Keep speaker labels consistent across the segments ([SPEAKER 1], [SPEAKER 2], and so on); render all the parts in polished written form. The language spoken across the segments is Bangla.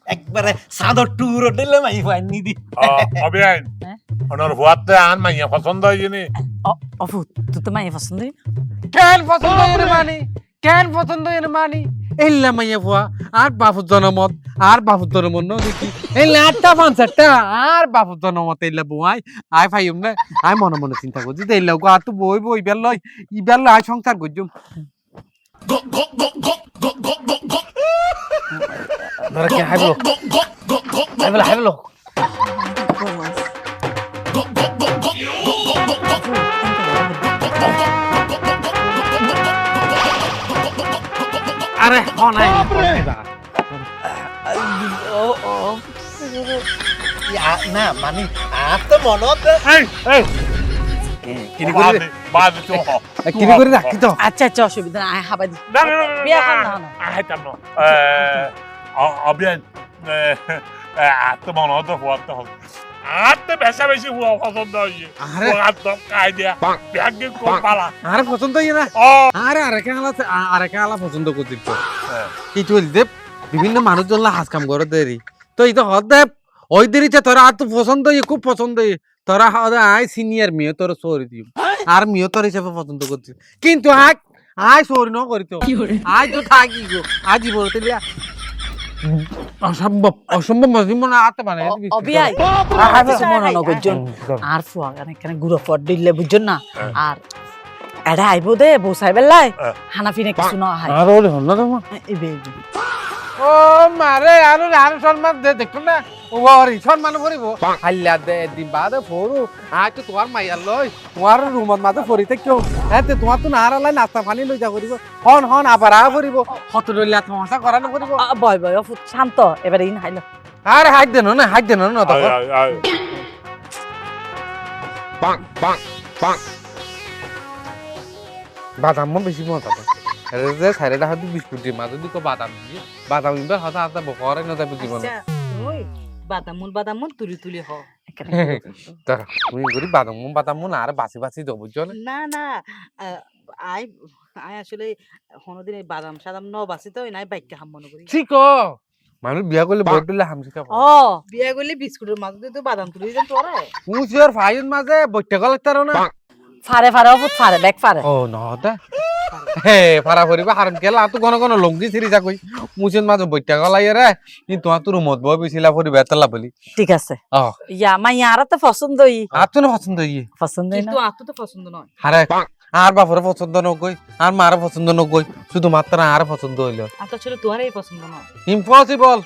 [SPEAKER 1] একবারে সাদর টুর দিলে মাই ফাইনি দি
[SPEAKER 2] অবিয়াইন ওনার হুয়াতে আন মাইয়া পছন্দ হয়নি
[SPEAKER 3] অফু তুই তো মাইয়া পছন্দ
[SPEAKER 4] কেন পছন্দ এর মানি এল্লা মাইয়া ফুয়া আর বাপুর জনমত ন দেখি এল্লা আটটা পাঁচটা আর বাপুর জনমত এল্লা বুয়াই আই ফাইম না আই মনে মনে চিন্তা করছি যে এল্লা গো আর তো বই ইবার লয় আই সংসার করছুম ধরে কে হাইবলো আরে নাই
[SPEAKER 1] না মানে আর তো মনত
[SPEAKER 4] কিনি করে
[SPEAKER 2] বাদে তো
[SPEAKER 4] কিনি করে রাখি তো
[SPEAKER 3] আচ্ছা আচ্ছা অসুবিধা নাই হাবাই দি
[SPEAKER 2] না
[SPEAKER 3] বিয়া খান না
[SPEAKER 2] আইতাম না অবিয়াইন আত্ম মনত হুয়াতে হবে আত্ম বেশি হুয়া পছন্দ হইছে
[SPEAKER 4] আরে
[SPEAKER 2] আত্ম কাই দিয়া ব্যাগে কোন পালা
[SPEAKER 4] আরে পছন্দ হই না
[SPEAKER 2] ও
[SPEAKER 4] আরে আরেকে আলা পছন্দ করছি তো কি চলছে বিভিন্ন মানুষজন হাজ কাম করে দেরি তো এই তো হদেব ওই দেরিতে তোরা আর তো পছন্দ হই খুব পছন্দ হই তোরা হদে আই সিনিয়র মেয়ে তোর সরি দিও আর মেয়ে তোর হিসেবে পছন্দ করছি কিন্তু আই সরি ন করি তো আই তো থাকি গো আজ জীবন তেলিয়া অসম্ভব মনে আতে মানে
[SPEAKER 3] অবিয়াই কিছু মনে ন করজন আর ফুয়া গানে কেন গুড়ো ফট দিলে বুঝজন না আর এডা আইবো দে বসাই বেলাই হানাফিনে কিছু না হয়
[SPEAKER 4] আর ওরে হল না তোমার
[SPEAKER 3] ইবে
[SPEAKER 4] ও মারে আর সম্মান দে দেখো না ও আর সম্মান করিব হাল্লা দে দিবা দে ফরু আজ তো তোমার মাইয়া লই তোমার রুমত মাঝে ফরিতে কেউ এতে তোমার তো নার লাই নাস্তা পানি লই যা করিব হন আবার আ করিব হত লইলা তোমাশা করানো করিব
[SPEAKER 3] বয় অফু শান্ত এবারে ইন হাইলো
[SPEAKER 4] আর হাইট দেন না তো বাদাম বেশি মজা পায় যে সাইডে হাতে বিস্কুট দিয়ে মাঝে দিকে বাদাম ইনবে হতা হাতে বকরে না যাবে জীবন
[SPEAKER 3] ওই বাদামুন তুলি হ
[SPEAKER 4] তার তুই করি বাদাম আর বাসি দেবো বুঝছো
[SPEAKER 3] না আই আসলে হনদিন এই বাদাম সাদাম ন বাসি তো নাই বাইককে হাম মনে করি
[SPEAKER 4] ঠিক মানুষ বিয়া করলে বড় দিলে হামসি খাবো
[SPEAKER 3] বিয়া করলে বিস্কুটের মাঝে তো বাদাম তুলি দেন তোরে
[SPEAKER 4] মুসির ফাইন মাঝে বইটা গলে তার না
[SPEAKER 3] ফারে অফুত ফারে ব্যাগ ফারে
[SPEAKER 4] ও নহতা হে ফারা করিবা হারন কেলা তো কোন লঙ্গি ছিড়ি যা কই মুসিন মাঝে বইটা গলাই রে কিন্তু তোর মত বই বিছিলা পরি বেতলা বলি
[SPEAKER 3] ঠিক আছে ইয়া মাইয়া আর তো পছন্দই
[SPEAKER 4] আতো না পছন্দ ইয়ে
[SPEAKER 3] পছন্দ কিন্তু আতো তো পছন্দ নয়
[SPEAKER 4] আরে আর বাপরে পছন্দ নকই আর মার পছন্দ নকই শুধু মাত্র আর পছন্দ হইলো
[SPEAKER 3] আতো ছিল তোরই পছন্দ নয়
[SPEAKER 4] ইম্পসিবল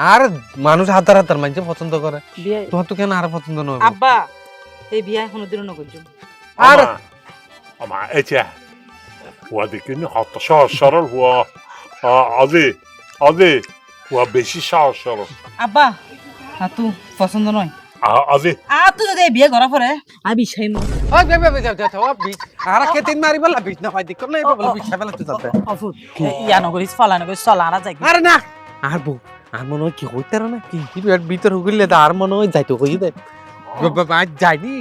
[SPEAKER 4] আর মানুষ হাতার মাঝে পছন্দ করে তোমার তো কেন আর পছন্দ নয়
[SPEAKER 3] আব্বা এই বিয়া কোনদিন ন করছো
[SPEAKER 4] আর
[SPEAKER 2] আমা এচা হুয়া দেখিনি হত সরল হুয়া আজি হুয়া বেশি সরল
[SPEAKER 3] আব্বা আতো পছন্দ নয়
[SPEAKER 2] আজি
[SPEAKER 3] আতো যদি বিয়া করা পরে আই বিষয় মো
[SPEAKER 4] ওই বে যাও বিচ আর কে তিন মারি বলা বিচ না হয় দেখো না বলা বিচ ফেলা তো যাবে
[SPEAKER 3] অফুত ইয়া ন করিস ফালা ন করিস চলা না যাই
[SPEAKER 4] আরে না আর বউ আর মনে হয় কি হইতার না কি ভিতর হুগিলে আর মনে হয় যাইতো কই দে বাবা যাইনি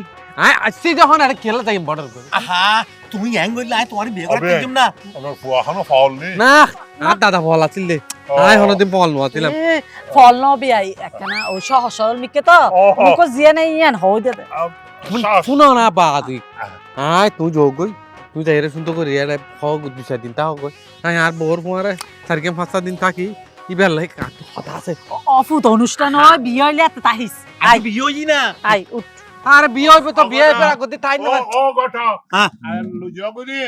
[SPEAKER 4] আসছি যখন আরে খেলা যাই বর্ডার করে
[SPEAKER 1] আহা তুমি হ্যাং কইলে আই তোমার বিয়ে করতে দিম না
[SPEAKER 2] আমার ফুয়া হানো ফল নি
[SPEAKER 4] না আর দাদা ফল আছিল দে আই হনদিন ফল নছিলাম
[SPEAKER 3] ফল ন বিয়াই একখানা ও সহজ সরল মিকে তো মুকো জিয়া নাই ইয়ান হই দে
[SPEAKER 4] শুনো না বাদি আই তুই যোগই তুই যাইরে শুনতো করে আরে ফগ দুই দিন তা হগই আই আর বোর ফুয়ারে সারকে 5 দিন থাকি ইবার লাই কাট কথা আছে
[SPEAKER 3] অফুত অনুষ্ঠান হয় বিয়ে হইলে এত তাহিস
[SPEAKER 1] আই বিয়ে হই না
[SPEAKER 3] আই উঠ
[SPEAKER 4] আর বিয়ে হইবে তো বিয়ে হইবে আগতে তাই না
[SPEAKER 2] ও গটা
[SPEAKER 1] হ্যাঁ
[SPEAKER 2] লুজগনি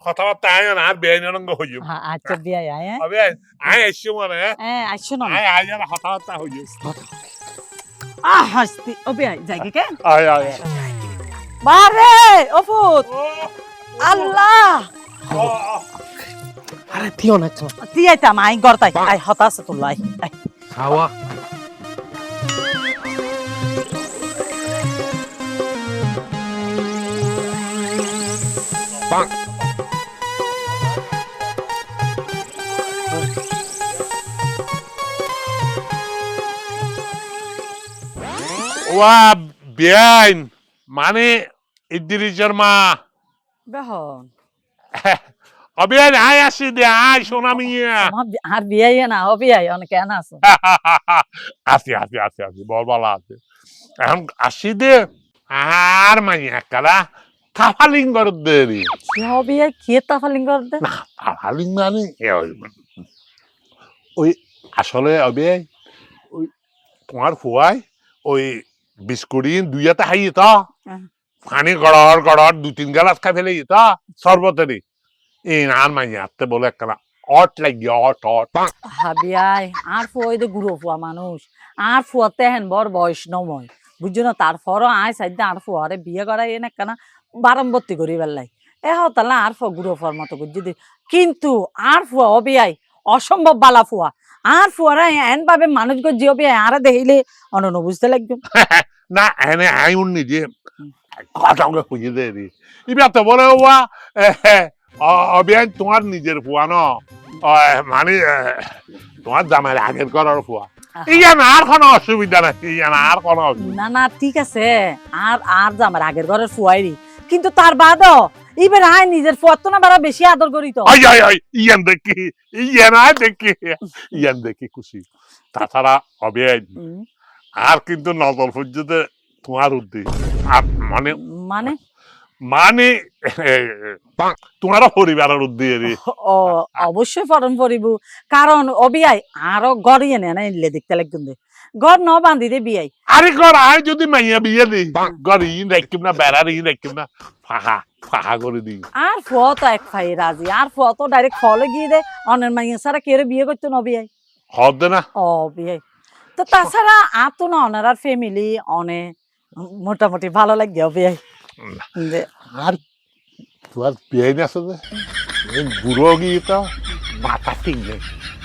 [SPEAKER 2] কথা তাই না বেন রঙ হইম
[SPEAKER 3] আচ্ছা বিয়ে আয়
[SPEAKER 2] আবে আই এসে মানে
[SPEAKER 3] আইছো না
[SPEAKER 2] আই আর কথা হইম
[SPEAKER 3] হাসতি ও বিয়ে যাই কে
[SPEAKER 2] আয়
[SPEAKER 3] বারে অফুত আল্লাহ
[SPEAKER 4] আরে তিও না তো
[SPEAKER 3] তিয়াইতা মাই গরতাই আই হতাছে তো লাই
[SPEAKER 4] খাওয়া পাক
[SPEAKER 2] ওয়া বেআইন মানে ইদ্রিসের মা
[SPEAKER 3] বেহন
[SPEAKER 2] অবিয়াই আয় আসি দে আয় সোনা মিয়া
[SPEAKER 3] আর বিয়াই না ও বিয়াই অনেক কেন আছো
[SPEAKER 2] আসি বল বলা আছে এখন আসি দে আর মাইয়া কারা থাফালিং কর দেরি
[SPEAKER 3] কি ও বিয়াই কে তাফালিং করতে
[SPEAKER 2] না থাফালিং মানে ওই আসলে অবিয়াই ওই তোমার ফুয়াই ওই বিস্কুটিন দুইয়াতে হাই তো পানি গড়র 2-3 গ্লাস খাই ফেলে তো সর্বতরি এই আর মাইয়া আতে বলে একটা অট লাগি অট
[SPEAKER 3] হাবিয়াই আর ফুয়াই দে গুরু ফুয়া মানুষ আর ফুয়াতে হেন বড় বয়স নময় বুঝছো না তারপরও আয় সাইড আর ফুয়ারে বিয়ে করাই এনে কেনা বারম্বর্তি করি বেলাই এ হতালা আর ফুয়া গুরু ফুয়ার মতো বুঝছি দি কিন্তু আর ফুয়া অবিয়াই অসম্ভব বালা ফুয়া আর ফুয়ারা এন ভাবে মানুষ গো জিও বিয়াই আরে দেখিলে অনন বুঝতে লাগবে
[SPEAKER 2] না এনে আই উনি যে কথা খুঁজে দেরি ইবা তো বলে ওয়া অবিয়াই তোমার নিজের ফুয়া ন মানে তোমার জামাই আগের করার ফুয়া ইয়ান আর কোনো অসুবিধা নাই ইয়ান আর কোনো
[SPEAKER 3] না না ঠিক আছে আর আর আমার আগের ঘরের ফুয়াইরি কিন্তু তার বাদও এবার আয় নিজের ফুয়ার তো না বারা বেশি আদর করি তো
[SPEAKER 2] ইয়ান দেখি খুশি তাছাড়া অবিয়াই আর কিন্তু নজর পর্যন্ত তোমার উদ্দেশ্য মানে
[SPEAKER 3] মানে
[SPEAKER 2] মানে তোমার পরিবারের উদ্দেশ্যে
[SPEAKER 3] ও অবশ্যই ফরন পরিব কারণ অবিয়াই আরো গড়িয়ে নে না ইলে দেখতে লাগবে ঘর ন বান্ধি দে বিয়াই
[SPEAKER 2] আরে ঘর আয় যদি মাইয়া বিয়ে দিই ঘর ইন রাখিম না বেড়ার ইন রাখিম না ফাহা করে দিই
[SPEAKER 3] আর ফুয়া তো এক ফাই রাজি আর ফুয়া তো ডাইরেক্ট ফলে গিয়ে দে অনের মাইয়া সারা কেড়ে বিয়ে করতো না বিয়াই
[SPEAKER 2] হবে না
[SPEAKER 3] ও বিয়াই তো তাছাড়া আর তো না অনার ফ্যামিলি অনে মোটামুটি ভালো লাগে বিয়াই
[SPEAKER 2] আর তোমার বিয়ে আছে যে বুড়ো গিয়ে তো মাথা ঠিক নেই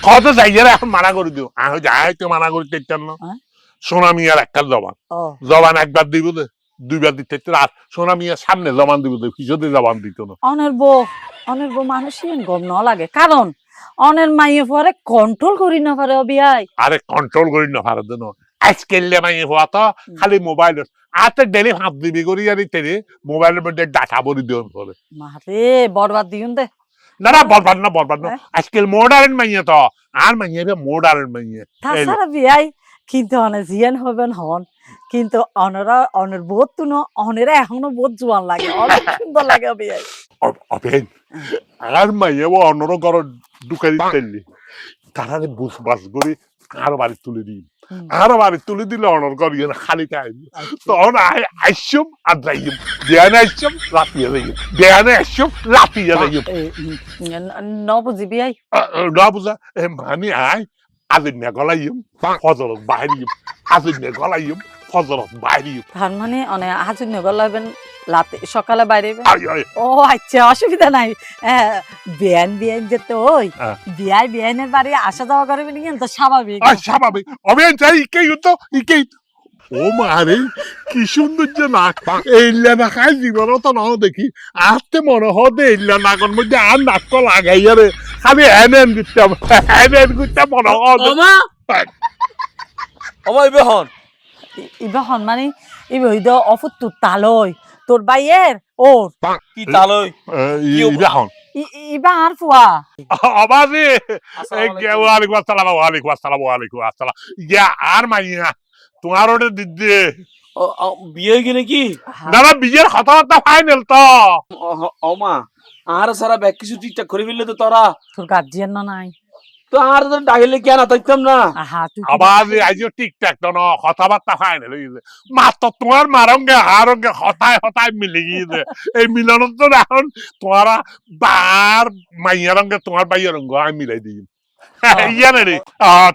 [SPEAKER 2] কত যাইয়ারে এখন মানা করে দিও আমি যাই তো মানা করে দিতাম না সোনা মিয়ার একটা জবান একবার দিব দে 2বার দিতে আর সোনা মিয়ার সামনে জবান দিব দে পিছনে জবান দিত না
[SPEAKER 3] অনের বউ মানুষই গম ন লাগে কারণ অনের মাইয়ে পরে কন্ট্রোল করি না পারে বিয়াই
[SPEAKER 2] আরে কন্ট্রোল করি না পারে দেন আজকাল মাইয়ে হওয়া তো খালি মোবাইল আতে ডেলি হাত দিবি করি আর তেরে মোবাইলের মধ্যে ডাটা ভরি দিও পরে
[SPEAKER 3] মারে বরবাদ দিউন দে
[SPEAKER 2] না বরবাদ না আজকাল মডার্ন মাইয়ে তো আর মাইয়ে মডার্ন মাইয়ে
[SPEAKER 3] তাছাড়া বিয়াই কিন্তু অনে জিয়ান হবেন হন কিন্তু অনের বোধ তুনো অনেরা এখনো বোধ জোয়ান লাগে অনেক সুন্দর লাগে বিয়াই
[SPEAKER 2] অপেন আর মাইয়ে ও অন্যর ঘর ঢুকাই দিতেলি তারারে বুঝ বাস করে আর বাড়ি তুলে দিই আর বাড়ি তুলে দিলে অনর ঘর ইয়ে খালি খাই তখন আইসম আর যাইম দেয়ানে আইসম লাপিয়ে যাইম দেয়ানে আইসম লাপিয়ে যাইম
[SPEAKER 3] ন বুঝি বিয়াই
[SPEAKER 2] না বুঝা মানে আয় আজিন গলাইম ফজলত বাহিরিম আজিন গলাইম ফজলত বাহিরিম
[SPEAKER 3] তার মানে অনে হাজুন গলাবেন লাতে সকালে বাইরে ও আচ্ছা অসুবিধা নাই বিয়ান যেতে ওই বিয়ানের বাড়ি আসা যাওয়া করবে না তো স্বাভাবিক
[SPEAKER 2] অবেন চাই ইকেই ও মারে কি সৌন্দর্য নাক এইলা না খাই জীবন তো নাও দেখি আস্তে মনে হতে এইলা নাকর মধ্যে আর নাক লাগাইয়া রে খালি এনেন গুচ্ছা মনে হতে
[SPEAKER 3] ইবহন মানে ইবহিদ অফুত তালই তোর বাইয়ের ওর
[SPEAKER 1] কি তালই
[SPEAKER 3] ইবা আর ফুয়া
[SPEAKER 2] আবাজি ওয়ালাইকুম আসসালাম ইয়া আর মাইয়া তোমার ওটা দিদি
[SPEAKER 1] বিয়ে কি নাকি
[SPEAKER 2] দাদা বিয়ের কথাবার্তা ফাইনাল তো
[SPEAKER 1] ওমা আর সারা ব্যাগ কিছু ঠিকঠাক করে ফেললে তো তোরা
[SPEAKER 3] তোর গার্জিয়ান না নাই
[SPEAKER 1] তো আর তো ডাইলে কেন তাইতাম না
[SPEAKER 2] আবার আইজো ঠিকঠাক তো না কথাবার্তা ফাইনাল হইছে মাত্র তোমার মারঙ্গে হারঙ্গে হতায় মিলে গিয়েছে এই মিলনের তো এখন তোমারা বার মাইয়া রঙ্গে তোমার বাইয়ের রঙ্গ আমি মিলাই দিই ইয়া রে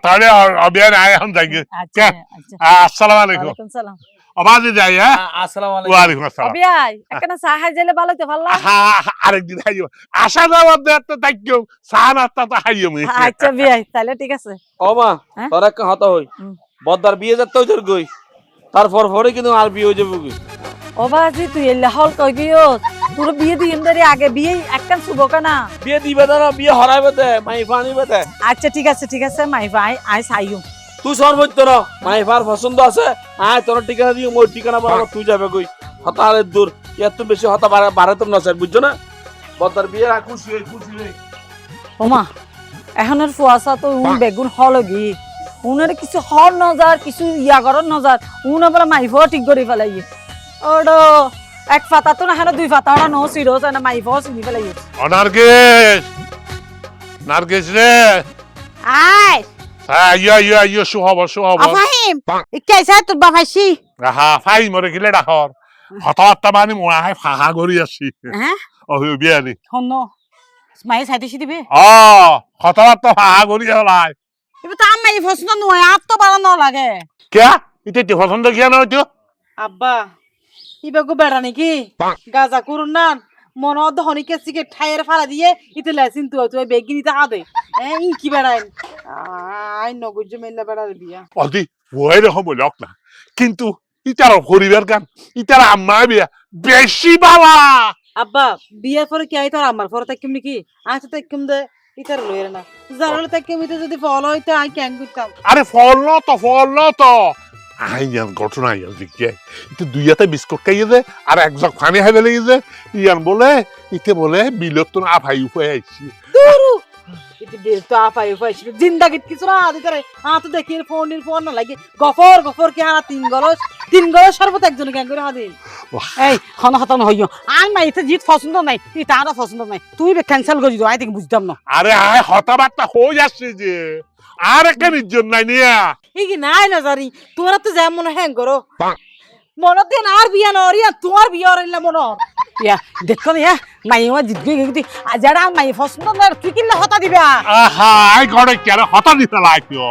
[SPEAKER 2] তাহলে অবিয়ান আয় এখন যাই আসসালামু আলাইকুম আবাজি যাই হ্যাঁ
[SPEAKER 1] আসসালামু
[SPEAKER 2] ওয়ালাইকুম আসসালাম
[SPEAKER 3] অবিয়াই একখানা চা খাই যাইলে ভালো তো ভালো
[SPEAKER 2] আরেকদিন খাইও আসা যাওয়ার দেখতে থাকিও চা নাস্তা তো খাইও আমি
[SPEAKER 3] আচ্ছা বিয়াই তাহলে ঠিক আছে
[SPEAKER 1] ও মা তোর একটা হতা হই বদ্দার বিয়ে যাতে তোর গই তারপর পরে কিন্তু আর বিয়ে হয়ে যাবে
[SPEAKER 3] ও বাজি তুই এলে হল কই গিও তোর বিয়ে দিন ধরে আগে বিয়ে একখান শুভকা না
[SPEAKER 1] বিয়ে দিবে না বিয়ে হরাইবে দে মাই ফানিবে দে
[SPEAKER 3] আচ্ছা ঠিক আছে মাই ভাই আই সাইও
[SPEAKER 1] তুই সর্বোচ্চ না মাই ফার পছন্দ আছে আয় তোর ঠিকানা দিও মোর ঠিকানা বরাবর তুই যাবে কই হতা আরে দূর এত বেশি হতা বাড়াতাম না স্যার বুঝছো না বদ্দার বিয়ে খুশি হই
[SPEAKER 3] ওমা এখনের ফুয়াশা তো বেগুন হল গি উনের কিছু হর নজার কিছু ইয়া করর নজার উন বলে মাইফো ঠিক করে ফেলাই ওডো এক পাতা তো না হেন দুই পাতা ওরা নো সিরোস না মাইফো চিনি ফেলাই
[SPEAKER 2] নার্গিস নার্গিস রে
[SPEAKER 5] আয়
[SPEAKER 2] ইয়া শুহব
[SPEAKER 5] আফাহিম কেসা তোর বাবাসি
[SPEAKER 2] হা ফাই মরে গিলে ডাকর হঠাৎ মানে মই আই ফাহা গরি আছি
[SPEAKER 5] হ্যাঁ
[SPEAKER 2] ও বিয়ানি
[SPEAKER 5] হন মাই সাইতেছি দিবে
[SPEAKER 2] হঠাৎ ফাহা গরি হলাই
[SPEAKER 5] এবার তো আমি পছন্দ নয় আর তো বাড়ানো লাগে
[SPEAKER 2] কে ইতে পছন্দ কিয়া না হইতো
[SPEAKER 5] আব্বা ইবাগো বেড়া নাকি গাজা করুন না মন দহনিকে সিকে ঠাইয়ের ফালা দিয়ে ইতে লাইসিন তুই বেগিনিতে হাদে ই কি বেড়াই আই নগজ মেলা বেড়ার বিয়া
[SPEAKER 2] অদি ওই রকম লোক না কিন্তু ইতার পরিবার গান ইতার আম্মা বিয়া বেশি বালা
[SPEAKER 5] আব্বা বিয়ার পরে কি আই তোর আমার পরে তাকিম নাকি আচ্ছা তাকিম দে ইতার লইরে না জারলে তাকিম ইতে যদি ফলো হইতে আই কেন করতাম
[SPEAKER 2] আরে ফল ন তো আইয়ান ঘটনা আইয়ান জিজ্ঞে ইতে দুইয়াতে বিস্কুট খাইয়ে দে আর এক জগ পানি খাইবে লেগে যে ইয়ান বলে ইতে বলে বিলত তো না ভাই উপায় আইছি
[SPEAKER 5] ইতে বেল তো আপাই ফাইছিল জিন্দাগিত কিছু না আদি করে তো দেখি ফোন না লাগে গফর কি হারা তিন গলস সর্বত একজন কেন করে হাদিন এই হন হতন হইও আই মাই ইতে জিত পছন্দ নাই ই তারা পছন্দ নাই তুই বে ক্যান্সেল করে দিও আই দেখি বুঝতাম না
[SPEAKER 2] আরে আয় হতাবার্তা হয়ে যাচ্ছে যে আর একটা নির্জন নাই নিয়া
[SPEAKER 5] কি নাই না জানি তোরা তো যেমন হ্যাং করো মন দিন আর বিয়া নরিয়া তোমার বিয়া হইলা মন ইয়া দেখো না মাইয়া জিত গই যারা মাই পছন্দ না তুই কিনলে হতা দিবা
[SPEAKER 2] আহা আই ঘরে কেন হতা দিতে লাগতো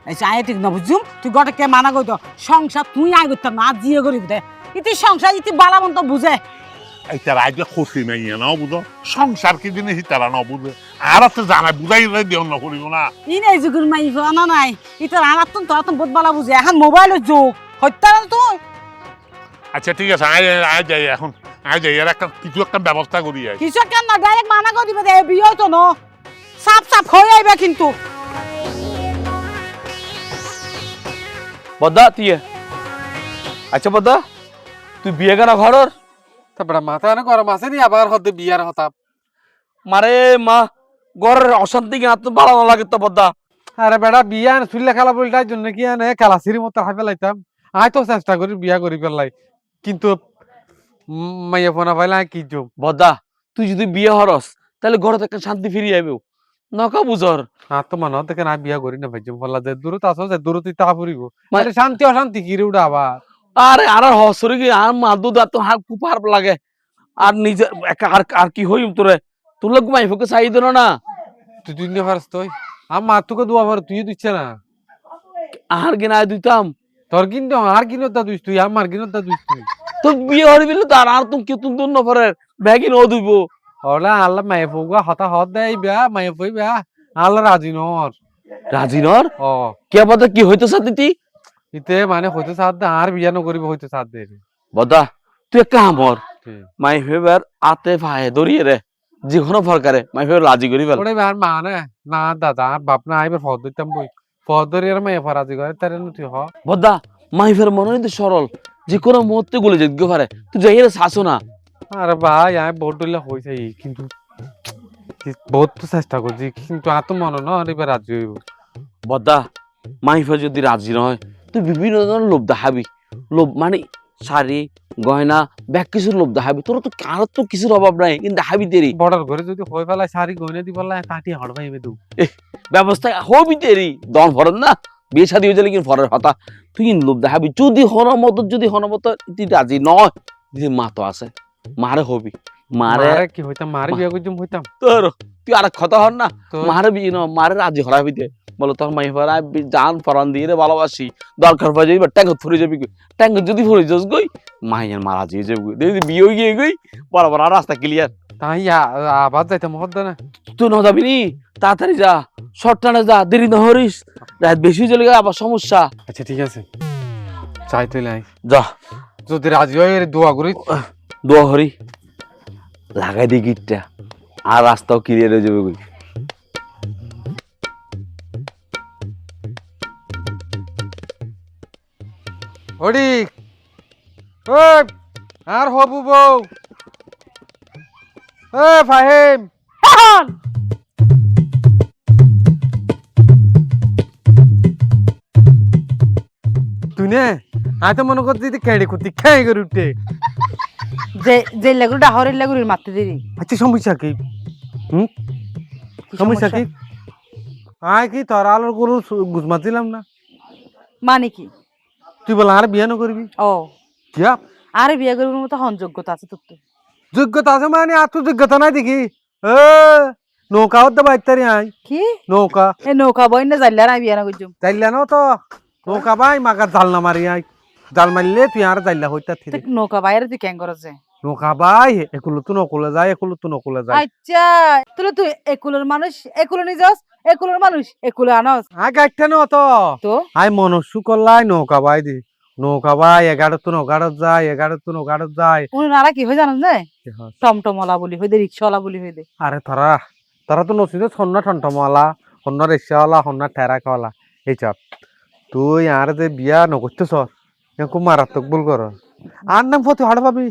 [SPEAKER 5] এই চাই ঠিক না বুঝুম তুই গটে কে মানা কই তো সংসার তুই আই করতাম না জিয়ে করি দে ইতি সংসার ইতি বালা মন তো বুঝে
[SPEAKER 2] এইটা রাজ্য খুশি নাই না বুঝো সংসার কি জিনিস হিতারা না বুঝে আর তো জানা বুঝাই দিও না করিব না
[SPEAKER 5] ই নাই যুগুর মাই না নাই ইতার আনাত তো তোরা তো বহুত বালা বুঝে এখন মোবাইলের যুগ হত্যা না তুই
[SPEAKER 2] আচ্ছা ঠিক আছে আয় যাই এখন আয় যাই আর একটা কিছু একটা ব্যবস্থা করি আয়
[SPEAKER 5] কিছু কেন না ডাইরেক্ট মানা করে দিবে দে বিয়ে তো ন সাপ হয়ে আইবে কিন্তু
[SPEAKER 1] বদ্দা তুই আচ্ছা বদ্দা তুই বিয়ে কেনা ঘরর
[SPEAKER 4] তারপরে মাথা না গরম আছে নি আবার হতে বিয়ার হতাম
[SPEAKER 1] মারে মা ঘরের অশান্তি কিনা তো ভালো না লাগে তো বদ্দা
[SPEAKER 4] আরে বেটা বিয়া চুল্লে খেলা বলটার জন্য কি আনে খেলাছির মতো হাই ফেলাইতাম আয় তো চেষ্টা করি বিয়া করি ফেলাই কিন্তু মাইয়া ফোনা পাইলে কি জম
[SPEAKER 1] বদ্দা তুই যদি বিয়ে হরস তাহলে ঘরে থেকে শান্তি ফিরিয়ে আইব নকা বুঝর
[SPEAKER 4] আর তো মনে হতে না বিয়া করি না ভাইজম ফলা যে দূরত আসো যে দূরত তা পড়িব মানে শান্তি অশান্তি কি রে উড়া আবার
[SPEAKER 1] আরে আর হসরে কি আর মাদু দা তো হার কুপার লাগে আর নিজে আর কি হইম তোরে তোর লোক মাইফকে চাই দিল না
[SPEAKER 4] তুই তুই নিয়ে পারস তুই আমার তোকে দোয়া পার তুই দিচ্ছে না
[SPEAKER 1] আর কিনা দিতাম
[SPEAKER 4] তোর কিন্তু আর কিনো তা দুই তুই আমার কিনো তা দুই তুই
[SPEAKER 1] তোর বিয়ে হরি দিলে তার আর তুমি কি তুমি দূর নফরের ব্যাগি ন দুইব
[SPEAKER 4] ওলা আল্লাহ মায়ে ফুগা হতা হত দেই বিয়া মায়ে ফুই বিয়া আল্লাহ রাজি নর
[SPEAKER 1] রাজিনর
[SPEAKER 4] ও
[SPEAKER 1] কে বদা কি হইতেছ দিতি
[SPEAKER 4] ইতে মানে হইতে সাথ দে আর বিয়া ন করিব হইতে সাথ দে
[SPEAKER 1] বদা তুই এক কাম কর মাই ফেভার আতে ভাই দরিয়ে রে যেকোনো ফরকারে মাই ফেভার রাজি করি ফেল
[SPEAKER 4] ওরে আর মানে না দাদা আর বাপ না আইবার ফদ দিতাম বই ফদ দরি আর মায়ে ফরাজি করে তারে নতি হ
[SPEAKER 1] বদা মাই ফের মনে হইতে সরল যে কোনো মুহূর্তে গুলে যেতে পারে তুই যাই রে শাসো না
[SPEAKER 4] আরে ভাই আমি বহুত দলিয়া হইছে কিন্তু বহুত তো চেষ্টা করছি কিন্তু আর তো মনে না এবার রাজি হইব
[SPEAKER 1] বদা মাই ফের যদি রাজি নয় তুই বিভিন্ন ধরনের লোভ দেখাবি লোভ মানে শাড়ি গয়না ব্যাগ কিছুর লোভ দেখাবি তোর তো কারো তো কিছুর অভাব নাই কিন্তু দেখাবি তেরি
[SPEAKER 4] বর্ডার ঘরে যদি হই ফেলায় শাড়ি গয়না দি বললা কাটি হড়বাই দু
[SPEAKER 1] ব্যবস্থা হবি তেরি দন ফরন না বিয়ে শাদী হয়ে গেলে কিন্তু ফরের হতা তুই কিন্তু লোভ দেখাবি যদি হনমত তুই রাজি নয় যদি মা তো আছে মারে হবি মারে
[SPEAKER 4] কি হইতাম মারে বিয়া করতাম হইতাম
[SPEAKER 1] তোর তুই আর কথা হন না মারে বিয়ে ন মারে রাজি হরাবি দে বলো তোর মাই ফরা জান ফরান দিয়ে রে ভালোবাসি দরকার পড়ে যাবি ট্যাঙ্ক ফুরে যাবি ট্যাঙ্ক যদি ফুরে যাস গই মাইয়ার মারা দিয়ে যাবি দেখি বিয়ে হয়ে গিয়ে গই বরাবর রাস্তা ক্লিয়ার
[SPEAKER 4] তাই আবার যাইতাম হদ না
[SPEAKER 1] তুই না যাবি নি তাড়াতাড়ি যা শর্ট টানে যা দেরি না হরিস রাত বেশি চলে গেলে আবার সমস্যা
[SPEAKER 4] আচ্ছা ঠিক আছে চাই তুই লাই
[SPEAKER 1] যা
[SPEAKER 4] যদি রাজি হয় দোয়া করি
[SPEAKER 1] দোয়া হরি লাগাই দি গিটটা আর রাস্তাও ক্লিয়ার হয়ে যাবে গই
[SPEAKER 4] ওডি ওই আর হবু বউ এ ফাহিম
[SPEAKER 5] এখন
[SPEAKER 4] তুই নে আই তো মনে করছি যে কেড়ে কুতি খাই করে উঠে
[SPEAKER 5] যে লেগুড়ি ডাহরের লেগুড়ির মারতে দেরি
[SPEAKER 4] আচ্ছা সমস্যা কি হুম সমস্যা কি আয় কি তোর আলোর গরু গুজমাতিলাম না
[SPEAKER 5] মানে কি
[SPEAKER 4] তুই বল আর বিয়ে না করবি
[SPEAKER 5] ও
[SPEAKER 4] কিয়া
[SPEAKER 5] আরে বিয়ে করবার মতো হন যোগ্যতা আছে তোর তো
[SPEAKER 4] যোগ্যতা আছে মানে আর তো যোগ্যতা নাই দেখি এ নৌকা হতে বাইতারি আই
[SPEAKER 5] কি
[SPEAKER 4] নৌকা
[SPEAKER 5] এ নৌকা বই না যাইলে আর আমি বিয়ে না করছুম
[SPEAKER 4] যাইলা না তো নৌকা ভাই মাকা জাল না মারি আই জাল মারলে তুই আর যাইলা হইতা থিরে
[SPEAKER 5] নৌকা বাইরে তুই কেন করছে
[SPEAKER 4] নৌকা ভাই একুলো তো নকুলে যায় একুলো তো নকুলে যায়
[SPEAKER 5] আচ্ছা তাহলে তুই একুলের মানুষ একুলে নিজস একুলের মানুষ একুলে আনস
[SPEAKER 4] আই গাইতে না তো
[SPEAKER 5] তো
[SPEAKER 4] আই মনস্যু করলাই নৌকা ভাই দি নৌকা ভাই 11 তো নৌকাড়ত যায় 11 তো নৌকাড়ত যায়
[SPEAKER 5] উনি নারা কি হয় জানেন যে টমটমলা বলি হই দে রিক্সাওয়ালা বলি হই দে
[SPEAKER 4] আরে তারা তো নসিনে সন্না ঠনঠমওয়ালা সন্না রিক্সাওয়ালা সন্না ঠেরাকওয়ালা এই চাপ তুই আর যে বিয়া নগরতে সর খুব মারাত্মক ভুল কর আর নাম ফতে হাড় পাবি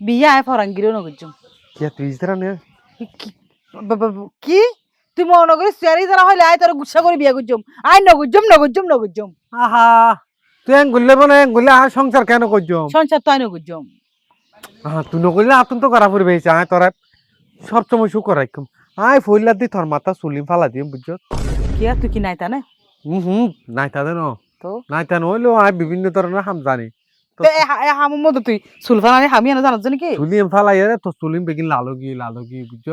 [SPEAKER 5] বিয়া আয় ফরাঙ্গিরও না করছুম
[SPEAKER 4] কি তুই ইসরা নে
[SPEAKER 5] কি তুই মনে করিস চেয়ারি যারা হইলে আয় তোর গুচ্ছা করে বিয়া করছুম আয় নগরছুম
[SPEAKER 4] আহা তুই গুললে বলে গুললে আর সংসার কেন করছম
[SPEAKER 5] সংসার তো আয় নগরছুম
[SPEAKER 4] আহা তুই নগরলে আতন তো করা পড়বে আয় তোরা সব সময় শু করাইকম আয় ফইলা দি তোর মাথা চুলিম ফালা দিম বুঝছ
[SPEAKER 5] কি আর তুই কি নাই তা না
[SPEAKER 4] নাই তাদের ন
[SPEAKER 5] তো
[SPEAKER 4] নাই তা নইলেও আয় বিভিন্ন ধরনের হাম জানি তো
[SPEAKER 5] হামের মতো তুই সুলফানানি হামি আনা জানার জন্য কি
[SPEAKER 4] চুলিম ফালাই রে তো চুলিম বেগিন লালগি বুঝছ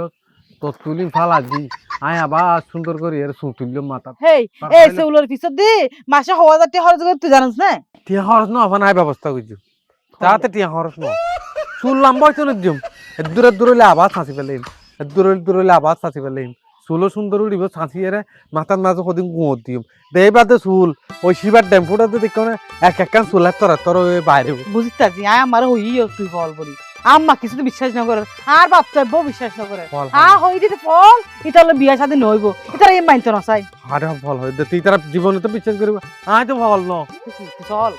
[SPEAKER 4] তো চুলিম ফালা দি আয় আবার সুন্দর করে এর সু তুলল মাথা
[SPEAKER 5] হেই এই সেউলোর পিছত দি মাসে 1000 টাকা খরচ করে তুই জানিস না
[SPEAKER 4] টিয়া খরচ ন হবা নাই ব্যবস্থা করছো তাতে টিয়া খরচ ন চুল লম্বা হইতো না দিম দূরে দূরে আবার ছাঁচি ফেলেন দূরে আবার ছাঁচি ফেলেন চুলো সুন্দর উড়িব ছাঁচি এরে মাথার মাঝে কদিন গুঁত দিম দেই বাদে চুল ওই শিবার ডেম্পুটাতে দেখো না এক কান চুল তোর বাইরে
[SPEAKER 5] বুঝতে পারছি আয় আমার হইও তুই ফল বলি আম্মা কিছু তো বিশ্বাস না করে আর বাপ তো বিশ্বাস না করে হই দিতে ফল এটা হলো বিয়া শাদী নইব এটা এই মাইনতো না চাই
[SPEAKER 4] আরে ফল হই তুই তার জীবনে তো বিশ্বাস করিব আয় তো ফল ন
[SPEAKER 5] চল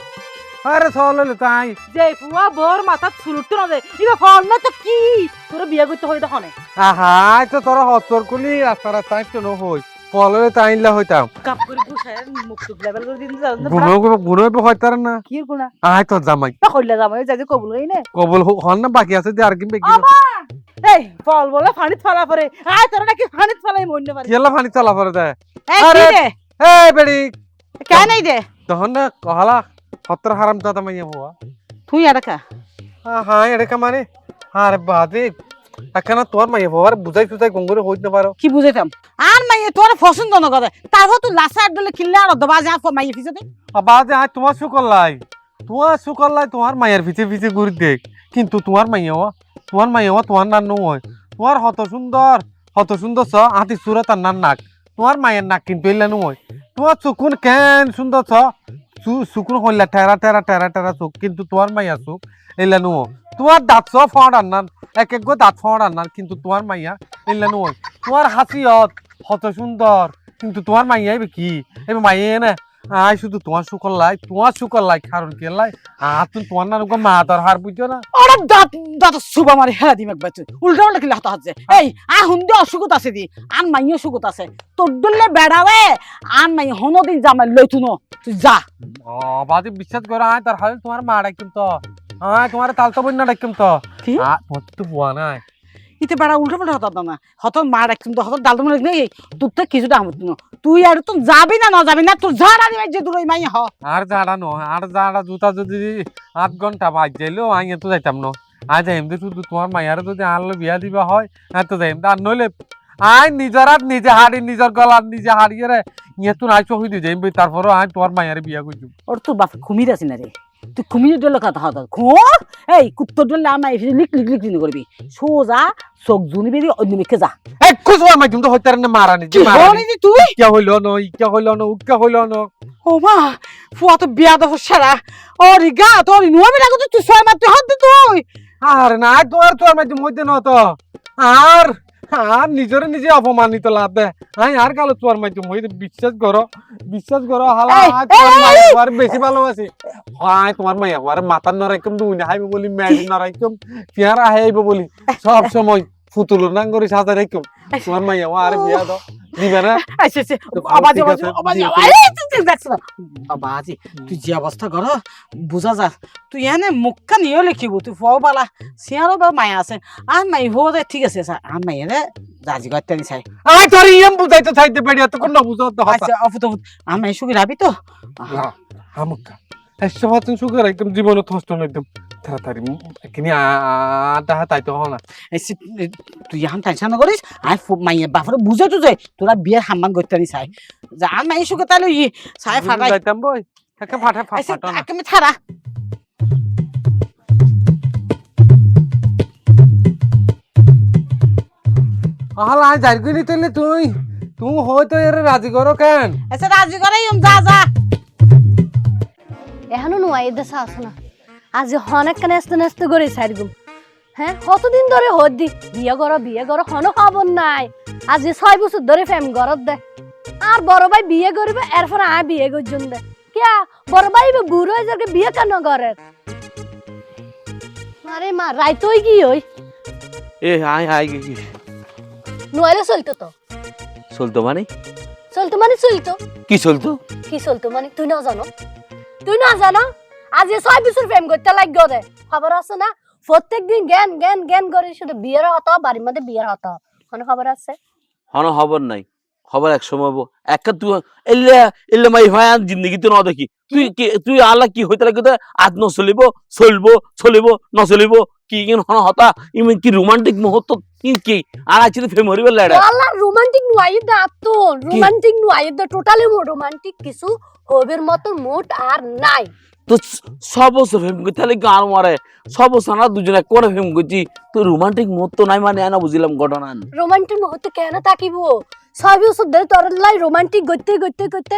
[SPEAKER 4] আরে চল হলে তাই
[SPEAKER 5] যে ফুয়া বর মাথা চুলুট না দে ইবা ফল না তো কি তোর বিয়া করতে হই তখন
[SPEAKER 4] আহা তো তোর হতর কুলি রাস্তা তাই তো ন হই ফলরে তাইলা হইতাম
[SPEAKER 5] কাপ করে বুঝায় মুখ টুক লেভেল করে দিন জান না
[SPEAKER 4] গুনো হইতার না
[SPEAKER 5] কি গুনা
[SPEAKER 4] আয় তোর জামাই
[SPEAKER 5] না কইলা যাবে যাই যে কবুল হই না
[SPEAKER 4] কবল হন না বাকি আছে যে আর কি বেকি
[SPEAKER 5] এই ফল বলে ফানিত ফালা পরে আয় তোর নাকি ফানিত ফালাই মইন পারে
[SPEAKER 4] কেলা পানি চালা পরে দে
[SPEAKER 5] এই কি দে
[SPEAKER 4] এই বেড়ি
[SPEAKER 5] কেন নাই দে
[SPEAKER 4] তখন না কহলা হতর হারাম দাদা মাইয়া হওয়া
[SPEAKER 5] তুই আড়কা
[SPEAKER 4] হ্যাঁ এটা মানে আরে বাদে এখানে তোর মাইয়া হওয়ার বুঝাই সুঝাই গঙ্গরে হইতে পারো
[SPEAKER 5] কি বুঝাইতাম আর মাইয়ে তোর পছন্দ না করে তারপর তুই লাসার ডলে কিনলে আর দবা যা মাইয়ে ফিসে
[SPEAKER 4] বাদে আয় তোমার সুকল্লাই তোমার মায়ের পিছে ঘুরি দেখ কিন্তু তোমার মাইয়া তোমার নান নয় তোমার হত সুন্দর ছ আতি সুরত আর নান নাক তোমার মায়ের নাক কিন্তু এলে নয় তোমার চুকুন কেন সুন্দর ছ চুকুন হইলা টেরা চুক কিন্তু তোমার মাইয়া চুক এলে নো তোমার দাঁত ছ ফড় আন্নান এক দাঁত ফড় আন্নান কিন্তু তোমার মাইয়া এলে নয় তোমার হাসিয়ত হত সুন্দর কিন্তু তোমার মাইয়াই কি এবার মাইয়া না আয় শুধু তোমার শুকর লাই কারণ কি লাই তুমি তোমার না মা তোর হার বুঝছো না
[SPEAKER 5] ওরে দাঁত সুবা মারি হেলা দিম একবার উল্টা কিলা হাত হাতে এই আ হুন্দি অসুখত আছে দি আন মাইয়া সুখত আছে তোর দলে বেড়াবে আন মাই হনদিন জামাই লই তুনো তুই যা
[SPEAKER 4] বাদে বিশ্বাস করো আয় তার হাল তোমার মা ডাকিম তো আয় তোমার তালতো বন্যা ডাকিম তো
[SPEAKER 5] কি
[SPEAKER 4] তো বুয়া নাই
[SPEAKER 5] ইতে বেড়া উল্টা পাল্টা হতো না হত মার একদম তো হত ডাল মনে নেই তোর তো কিছুটা আমার তুই আর তুই যাবি না যাবি না তোর ঝাড়া দিবে যে দূর মাই হ
[SPEAKER 4] আর জাড়া জুতা যদি 8 ঘন্টা বাজ যাইলো আইয়া তো যাইতাম না আজ যাইম তো শুধু তোমার মাইয়ারে যদি আনলো বিয়া দিবা হয় তো যাইম আর নইলে আই নিজের হাত নিজে হাড়ি নিজের গলা নিজে হারিয়ে রে ইয়ে তো নাই চহি দিয়ে যাইম তারপরও আই তোমার মাইয়ারে বিয়া করছি
[SPEAKER 5] ওর তোর বাপ ঘুমিয়ে আছি না রে তুই ঘুমিয়ে ডলে কথা হতো ঘুম এই কুত্তর ডলে আমার লিক করবি সোজা চোখ জুনি বেরিয়ে অন্য মেখে যা
[SPEAKER 4] তোমার মাই তুমি তো হইতার না মারানি
[SPEAKER 5] তুই
[SPEAKER 4] ইকা হইল না উক্কা হইল না
[SPEAKER 5] ও মা ফুয়া তো বিয়া দফ সারা ওরে গা তোর নোবে লাগো তুই ছয় মারতে হাত দে তুই
[SPEAKER 4] আর না তোর মাই তুমি হইতে না তো আর নিজে অপমানিত লাভ দে আর কালো তোর মাই তুমি হইতে বিশ্বাস করো হালা তোমার মাই আর বেশি ভালোবাসি তোমার মাই আর মাথার নরাইকম দুই না হাইবে বলি ম্যাজ নরাইকম পেয়ারা হাইবে বলি সব সময় ফুতুল নাং করে সাজা রেখো তোমার মাইয়া ও আরে বিয়া দাও দিবে না
[SPEAKER 5] আচ্ছা আচ্ছা
[SPEAKER 4] তো
[SPEAKER 5] আবাজি
[SPEAKER 4] ঠিক
[SPEAKER 5] আবাজি
[SPEAKER 4] আছে,
[SPEAKER 5] আবাজি
[SPEAKER 4] বিয়ে
[SPEAKER 5] আরে দেখছ না বাবাজি তুই যে অবস্থা কর বুঝা যা তুই এনে মুখখান নিয়ে লিখিব তুই ফও বালা সিয়ারও বা মায়া আছে আর মাই হো দে ঠিক আছে স্যার আর মাই রে রাজি করতে নি চাই
[SPEAKER 4] আই তোর ইয়াম বুঝাইতে চাইতে পারি এত কোন না বুঝাও তো হাসা
[SPEAKER 5] আচ্ছা অফুত আর মাই সুখী রাবি তো
[SPEAKER 4] আমুকা এসব হাতুন সুগার একদম জীবনে থষ্ট না একদম তাড়াতাড়ি কিনি আটা হাতাই তো হনা
[SPEAKER 5] তুই এখন টেনশন করিস আর মাইয়া বাপরে বুঝে তো যাই তোরা বিয়ের হাম্মান করতে নি চাই যা আর মাই সুখে তাহলে ই চাই ফাটাই
[SPEAKER 4] যাইতাম বই একে ফাটা ফাটা না
[SPEAKER 5] তুমি ছাড়া
[SPEAKER 4] আহলা আই যাই গনি তেলে তুই তুই হয়তো এর রাজি করো কেন
[SPEAKER 5] আচ্ছা রাজি করে যা যা
[SPEAKER 6] এখনো নোয়াই দেশা আসো না আজ অনেক কানে আস্তে আস্তে করে সাইরগুম হ্যাঁ কতদিন ধরে হদ্দি বিয়ে করো হনো খবর নাই আজ 6 বছর ধরে ফেম গরত দে আর বড় ভাই বিয়ে করবে এরপর আ বিয়ে করছুন দে কিয়া বড় ভাই বুড়ো হয়ে যাকে বিয়ে কেন করে আরে মা রাইতই কি হই
[SPEAKER 1] এ আয় আয়
[SPEAKER 6] নোয়াইলে চলতো তো
[SPEAKER 1] চলতো মানে
[SPEAKER 6] চলতো
[SPEAKER 1] কি চলতো
[SPEAKER 6] কি চলতো মানে তুই না জানো আজ 6 বছর ফেম করতে লাগলো দে খবর আছে না প্রত্যেকদিন জ্ঞান করে শুধু বিয়ের হতো বাড়ির মধ্যে বিয়ের হতো কোনো খবর আছে
[SPEAKER 1] হন খবর নাই খবর এক সময় একটা তুই এলে মাই ভাই জিন্দগি তো ন দেখি তুই আল্লাহ কি হইতে লাগে আজ ন চলিব ন চলিব কি হন হতা ইমেন কি রোমান্টিক মুহূর্ত কি আর আছি ফেম হরিবে লেডা
[SPEAKER 6] আল্লাহ রোমান্টিক নুয়াই দা তো রোমান্টিক নুয়াই দা টোটালি রোমান্টিক কিছু হবের মতো মুড আর নাই
[SPEAKER 1] তো সব বছর ফেম করতে হলে গান মারে সব বছর না দুজনে করে ফেম করছি তো রোমান্টিক মুহূর্ত নাই মানে না বুঝলাম ঘটনা
[SPEAKER 6] রোমান্টিক মুহূর্ত কেন থাকিব 6 বছর ধরে তোর লাই রোমান্টিক করতে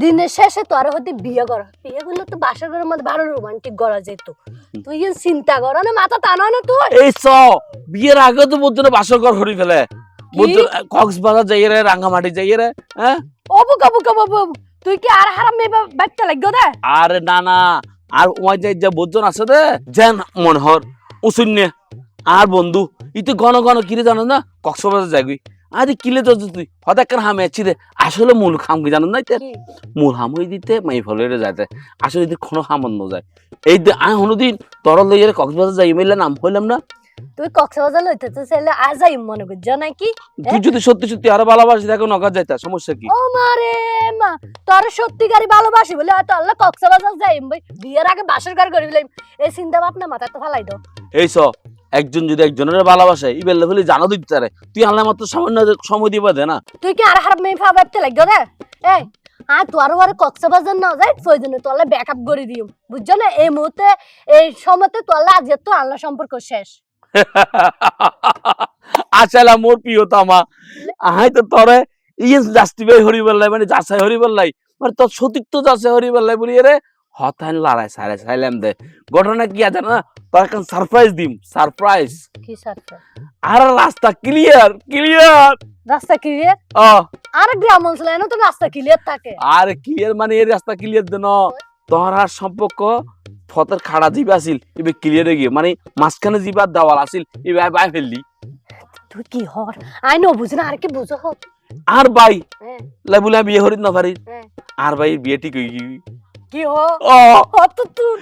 [SPEAKER 6] দিনের শেষে তোর হতে বিয়ে করলে তো বাসর ঘরের মধ্যে ভালো রোমান্টিক করা যেত তুই চিন্তা কর না মাথা টানো না তুই
[SPEAKER 1] এই বিয়ের আগে তো বোধ বাসর হরি ফেলে কক্সবাজার যাই রে রাঙ্গামাটি যাই রে হ্যাঁ
[SPEAKER 6] বাবু তুই কি আর হারাম মেয়ে বাচ্চা লাগলো দে
[SPEAKER 1] আরে না আর ওই যে বোধজন আছে দে যেন মনোহর উসুন্নে আর বন্ধু ই তো ঘন কিরে জানো না কক্সবাজার যাবি আরে কিলে তো তুই হঠাৎ কেন হামে আছি রে আসলে মূল খাম কি জানো না মূল হাম হয়ে দিতে মাই ফলে যাইতে আসলে যদি কোনো হামন ন যায় এই আমি হনুদিন তরল লইয়ারে কক্সবাজার যাই মেলে নাম হইলাম না
[SPEAKER 6] তুই কক্সবাজার লইতে চাইলে আজাই মনে করছ নাকি
[SPEAKER 1] তুই যদি সত্যি আরো ভালোবাসি দেখো নগদ যাইতা সমস্যা কি
[SPEAKER 6] ও মারে মা তোর সত্যিকারই ভালোবাসি বলে এত আল্লাহ কক্সবাজার যাইম ভাই বিয়ের আগে বাসর ঘর করে ফেলাম এই চিন্তা ভাবনা মাথায় তো ফালাই দাও
[SPEAKER 1] এই একজন যদি একজনের ভালোবাসে ই বেলে ফেলে জানো দিতে পারে তুই আল্লাহ মাত্র সামান্য সময় দিবা দে না
[SPEAKER 6] তুই কি আর হারাপ মেয়ে ভাবতে লাগলো রে এই আর তোর আর কক্সবাজার না যায় প্রয়োজনে তোলে ব্যাকআপ করে দিও বুঝছো না এই মুহূর্তে এই সময়তে তোলে আজ তো আল্লাহ সম্পর্ক শেষ
[SPEAKER 1] আচ্ছা মোর প্রিয় তামা আহাই তো তরে ইয়েস জাস্টিফাই হরি বললাই মানে যাচাই হরি বললাই মানে তোর সতীত্ব যাচাই হরি বললাই বলি রে হতান লড়াই সাইলাম দে ঘটনা কি আছে না তোর এখন সারপ্রাইজ দিম সারপ্রাইজ
[SPEAKER 6] কি সারপ্রাইজ
[SPEAKER 1] আর রাস্তা ক্লিয়ার
[SPEAKER 6] রাস্তা ক্লিয়ার আর গ্রাম অঞ্চলে না তো রাস্তা ক্লিয়ার থাকে
[SPEAKER 1] আর ক্লিয়ার মানে এই রাস্তা ক্লিয়ার দেন তোর আর সম্পর্ক ফতের খাড়া জিবা আছিল এবে ক্লিয়ার হয়ে গিয়ে মানে মাঝখানে জিবার দেওয়াল আছিল এবে বাই ফেললি
[SPEAKER 6] তুই কি হর আই নো বুঝ না আর কি বুঝো হত
[SPEAKER 1] আর ভাই লাই বিয়ে হরিত না পারি
[SPEAKER 6] হ্যাঁ
[SPEAKER 1] আর ভাই বিয়ে ঠিক হয়ে গি
[SPEAKER 6] কি হো হত তুই